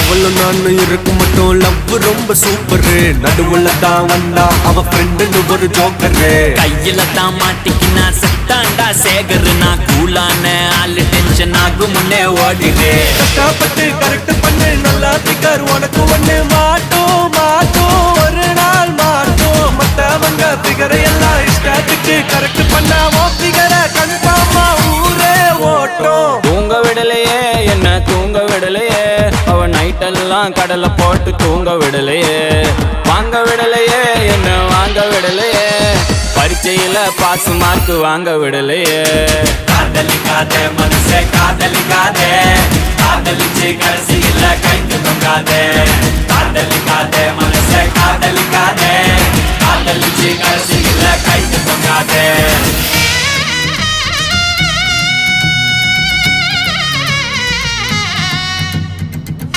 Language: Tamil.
அவளும் நானும் இருக்கும் மட்டும் லவ் ரொம்ப சூப்பரு. நடுவுல தான் வந்தா அவ ஃப்ரெண்டுன்னு ஒரு ஜோக்கரு. கையில தான் மாட்டிக்கினா செத்தாண்டா சேகரு. நான் கூலான ஆளு டென்ஷன் ஆகும் முன்னே ஓடிடு. கஷ்டப்பட்டு கரெக்ட் பண்ணு நல்லா பிக்கர் உனக்கு ஒண்ணு மாட்டோம் மாட்டோம் ஒரு நாள் மாட்டோம். மத்தவங்க பிகரை எல்லாம் இஷ்டத்துக்கு கரெக்ட் பண்ணா பிகரை கன்ஃபார்மா ஊரே ஓட்டும். தூங்க விடலையே என்ன தூங்க விடலையே, அவ நைட்டெல்லாம் கடலை போட்டு தூங்க விடலையே. வாங்க விடலையே என்ன வாங்க விடலையே, பரீட்சையில பாஸ் மார்க் வாங்க விடலையே. காதலிக்காதே மனசே காதலிக்காதே, காதலிச்சு கடைசியில கைக்கு தொங்காதே. காதலிக்காதே மனசே காதலிக்காதே, காதலிச்சு கடைசியில கைக்கு தொங்காதே.